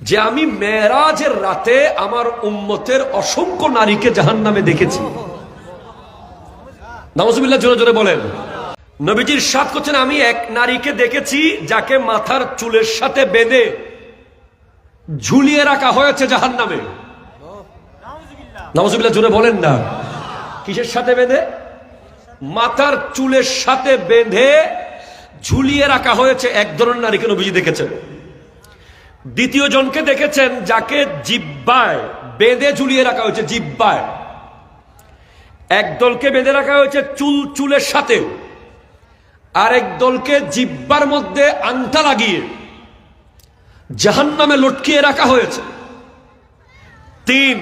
যে আমি মেরাজের রাতে আমার উম্মতের অসংখ্য নারীকে জাহান্নামে দেখেছি। নাউজুবিল্লাহ, জোরে জোরে বলেন। নবীজির ইরশাদ করছেন, আমি এক নারীকে দেখেছি যাকে মাথার চুলের সাথে বেঁধে ঝুলিয়ে রাখা হয়েছে জাহান্নামে। নাউজুবিল্লাহ, জোরে বলেন না। কিসের সাথে বেঁধে? মাথার চুলের সাথে বেঁধে ঝুলিয়ে রাখা হয়েছে এক ধরনের নারীকে নবীজি দেখেছেন। দ্বিতীয় জনকে দেখেছেন যাকে জিহ্বায় বেঁধে ঝুলিয়ে রাখা হয়েছে, জিহ্বায়। একদলকে বেঁধে রাখা হয়েছে চুলের সাথে, আর একদলকে জিহ্বার মধ্যে আংটা লাগিয়ে জাহান্নামে লটকিয়ে রাখা হয়েছে। তিন,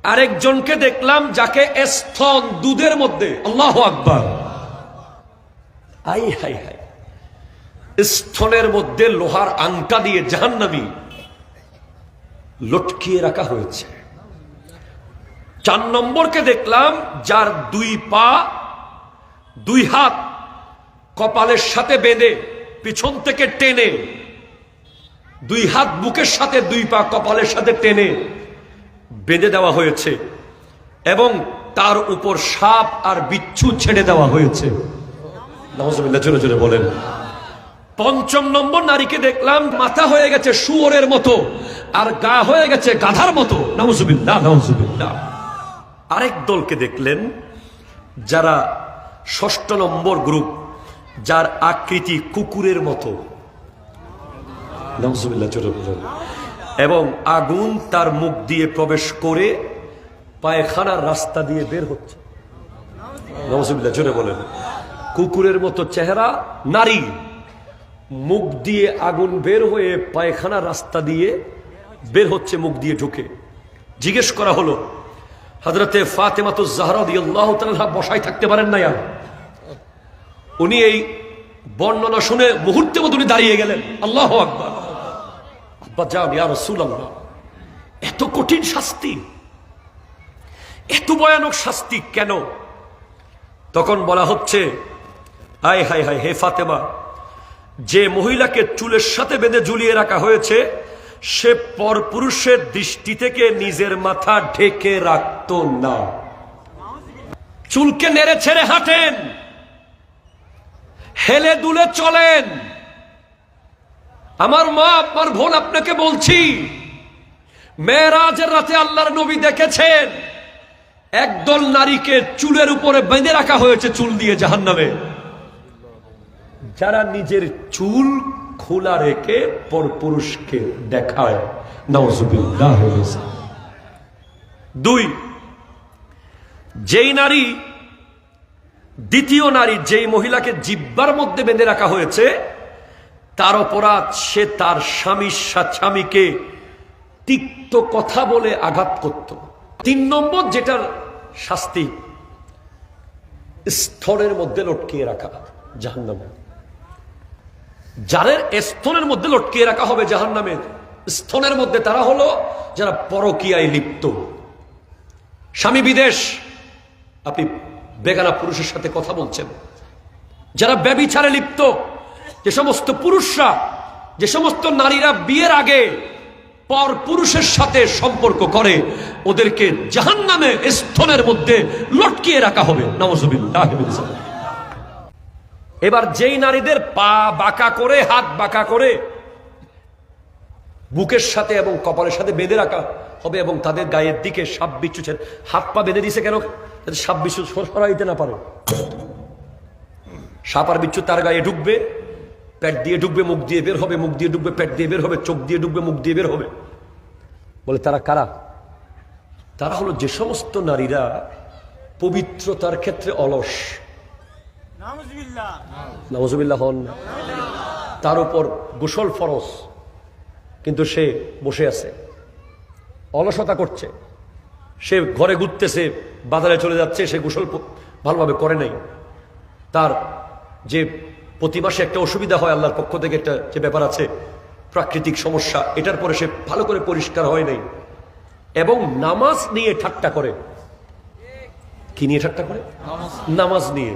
আরেকজনকে দেখলাম যাকে স্তন দুধের মধ্যে, আল্লাহু আকবার, আই হাই হাই, স্তনের মধ্যে লোহার আংটা দিয়ে জাহান্নামী লটকিয়ে রাখা হয়েছে। চার নম্বরকে দেখলাম যার দুই পা দুই হাত কপালের সাথে বেঁধে পিছন থেকে টেনে, দুই হাত বুকের সাথে দুই পা কপালের সাথে টেনে বেঁধে দেওয়া হয়েছে এবং তার উপর সাপ আর বিচ্ছু ছেড়ে দেওয়া হয়েছে। নাউজুবিল্লাহ, জোরে জোরে বলেন। পঞ্চম নম্বর নারীকে দেখলাম মাথা হয়ে গেছে শুয়োরের মতো আর গা হয়ে গেছে গাধার মতো। নাউজুবিল্লাহ, নাউজুবিল্লাহ। আরেক দলকে দেখলেন যারা ষষ্ঠ নম্বর গ্রুপ, যার আকৃতি কুকুরের মতো। নাউজুবিল্লাহ, জোরে বলেন। এবং আগুন তার মুখ দিয়ে প্রবেশ করে পায়খানার রাস্তা দিয়ে বের হচ্ছে। নাউজুবিল্লাহ, জোরে বলেন। কুকুরের মতো চেহারা নারী, মুখ দিয়ে আগুন বের হয়ে পায়খানার রাস্তা দিয়ে বের হচ্ছে, মুখ দিয়ে ঢুকে। জিজ্ঞেস করা হলো, হযরতে ফাতেমাতুজ জাহরা রাদিয়াল্লাহু তাআলা বসায় থাকতে পারেন না? উনি এই বর্ণনা শুনে মুহূর্তের মধ্যে উনি দাঁড়িয়ে গেলেন। আল্লাহু আকবার। আব্বা জান, ইয়া রাসূলুল্লাহ, এত কঠিন শাস্তি, এত ভয়ানক শাস্তি কেন? তখন বলা হচ্ছে, হায় হায় হায়, হে ফাতেমা, যে মহিলাকে চুলের সাথে বেঁধে ঝুলিয়ে রাখা হয়েছে সে পরপুরুষের দৃষ্টি থেকে নিজের মাথা ঢেকে রাখত না। চুলকে নেড়ে ছেড়ে হাঁটেন, হেলে দুলে চলেন। আমার মা, আপনার বোন, আপনাকে বলছি, মেরাজের রাতে আল্লাহর নবী দেখেছেন একদল নারীকে চুলের উপরে বেঁধে রাখা হয়েছে, চুল দিয়ে জাহান্নামে, যারা নিজের চুল খোলা রেখে পরপুরুষকে দেখায়। নাউজুবিল্লাহ। দুই, যেই নারী, দ্বিতীয় নারী, যেই মহিলাকে জিহ্বার মধ্যে বেঁধে রাখা হয়েছে, তার অপরাধ, সে তার স্বামীকে তিক্ত কথা বলে আঘাত করত। তিন নম্বর যেটার শাস্তি, স্তনের মধ্যে লটকিয়ে রাখা জাহান্নামে। যাদের স্তনের মধ্যে লটকিয়ে রাখা হবে জাহান্নামে, স্তনের মধ্যে, তারা হলো যারা পরকীয়ায় লিপ্ত। স্বামী বিদেশ, আপনি বেগানা পুরুষের সাথে কথা বলছেন। যারা ব্যভিচারে লিপ্ত, যে সমস্ত পুরুষরা, যে সমস্ত নারীরা বিয়ের আগে পর পুরুষের সাথে সম্পর্ক করে, ওদেরকে জাহান্নামে স্তনের মধ্যে লটকিয়ে রাখা হবে। নাউজুবিল্লাহ। এবার যেই নারীদের পা বাঁকা করে, হাত বাঁকা করে বুকের সাথে এবং কপালের সাথে বেঁধে রাখা হবে এবং তাদের গায়ের দিকে সাপ বিচ্ছু, হাত পা বেঁধে দিছে কেন? সাপ বিচ্ছু সরাইতে না পারে। সাপ আর বিচ্ছু তার গায়ে ঢুকবে, পেট দিয়ে ঢুকবে, মুখ দিয়ে বের হবে, মুখ দিয়ে ঢুকবে, পেট দিয়ে বের হবে, চোখ দিয়ে ঢুকবে, মুখ দিয়ে বের হবে। বলে তারা কারা? তারা হলো যে সমস্ত নারীরা পবিত্রতার ক্ষেত্রে অলস। নাউজুবিল্লাহ হন। তার উপর গোসল ফরজ, কিন্তু সে বসে আছে, অলসতা করছে। সে ঘরে ঘুরতেছে, বাজারে চলে যাচ্ছে, সে গোসল ভালোভাবে করে নাই। তার যে প্রতি মাসে একটা অসুবিধা হয় আল্লাহর পক্ষ থেকে, একটা যে ব্যাপার আছে, প্রাকৃতিক সমস্যা, এটার পরে সে ভালো করে পরিষ্কার হয় নাই এবং নামাজ নিয়ে ঠাট্টা করে। কি নিয়ে ঠাট্টা করে? নামাজ নিয়ে।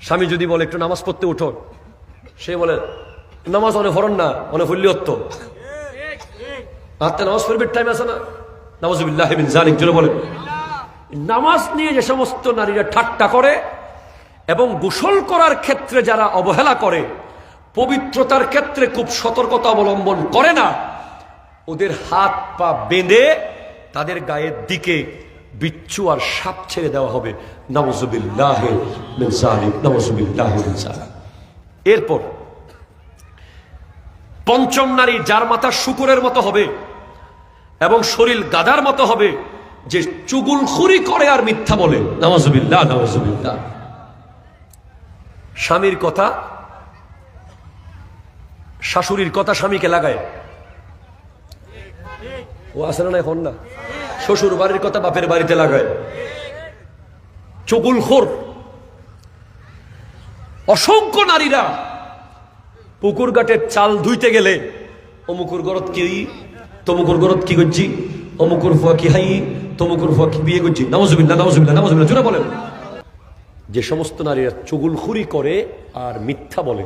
স্বামী যদি বলে একটু নামাজ পড়তে উঠো, সে বলে নামাজ অনেক হরণ না, অনেক হল্লিয়ত্ব। রাতে নামাজ পড়বে টাইম আছে না? নাউযুবিল্লাহি মিন যালিক, জোরে বলেন। নামাজ নিয়ে যে সমস্ত নারীরা ঠাট্টা করে এবং গোসল করার ক্ষেত্রে যারা অবহেলা করে, পবিত্রতার ক্ষেত্রে খুব সতর্কতা অবলম্বন করে না, ওদের হাত পা বেঁধে তাদের গায়ের দিকে বিচ্ছু আর সাপ ছেড়ে দেওয়া হবে। নাউযুবিল্লাহি মিন যালিক, নাউযুবিল্লাহি মিন যালিক। এরপর পঞ্চম নারী, যার মাথা শূকরের মতো হবে এবং শরীর গাধার মতো হবে, যে চুগুলখুরি করে আর মিথ্যা বলে। নাউযুবিল্লাহ, নাউযুবিল্লাহ। স্বামীর কথা, শাশুড়ির কথা স্বামীকে লাগায়। ও আসে না এখন না, শ্বশুর বাড়ির কথা বাপের বাড়িতে লাগায়। চুগুলখোর। অসংখ্য নারীরা পুকুর ঘাটের চাল ধুইতে গেলে অমুকুর গরত কি, তমুকুর গরত কি করছি, অমুকুর ফুয়া কি হাই, তমুকুর ফুয়া কি বিয়ে করছি। নাউযুবিল্লাহ, নাউযুবিল্লাহ, নাউযুবিল্লাহ, জোরে বলেন। যে সমস্ত নারীরা চুগুলখুরি করে আর মিথ্যা বলে,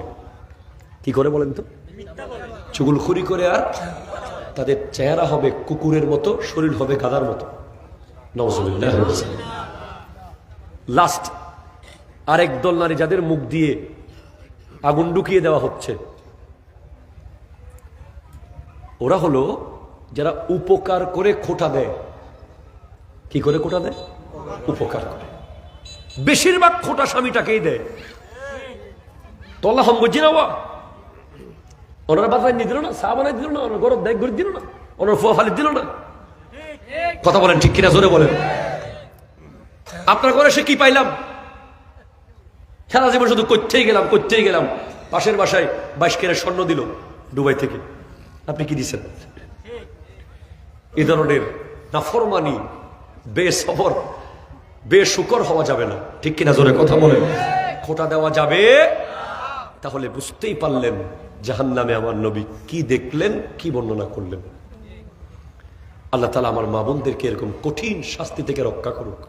কি করে বলেন তো? চুগুলখুরি করে, আর তাদের চেহারা হবে কুকুরের মতো, শরীর হবে গাধার মতো। নাউযুবিল্লাহ। লাস্ট আরেক দল নারী, যাদের মুখ দিয়ে আগুন ঢুকিয়ে দেওয়া হচ্ছে, ওরা হলো যারা উপকার করে খোটা দেয়। কি করে খোটা দেয়? উপকার করে। বেশিরভাগ খোটা স্বামীটাকেই দেয়। তল্লা হম বুঝি না, ওনারা বাজায় নিয়ে দিল না, চা বানাই দিল না, ওনার গরম দেখ ঘুরে দিল না, ওনার ফুয়া ফালি দিল না। কথা বলেন ঠিক কিনা, জোরে বলেন। আপনার ঘরে সে কি পাইলাম? সারা জীবন শুধু করতেই গেলাম। পাশের বাসায় 22 ক্যারেট স্বর্ণ দিল দুবাই থেকে, আপনি কি দিচ্ছেন? এই ধরনের নাফরমানি, বেসবর, বেশুকর হওয়া যাবে না, ঠিক কিনা, জোরে কথা বলেন। খোটা দেওয়া যাবে। তাহলে বুঝতেই পারলেন জাহান্নামে আমার নবী কি দেখলেন, কি বর্ণনা করলেন। আল্লাহ তাআলা আমার মা বোনদেরকে এরকম কঠিন শাস্তি থেকে রক্ষা করুক।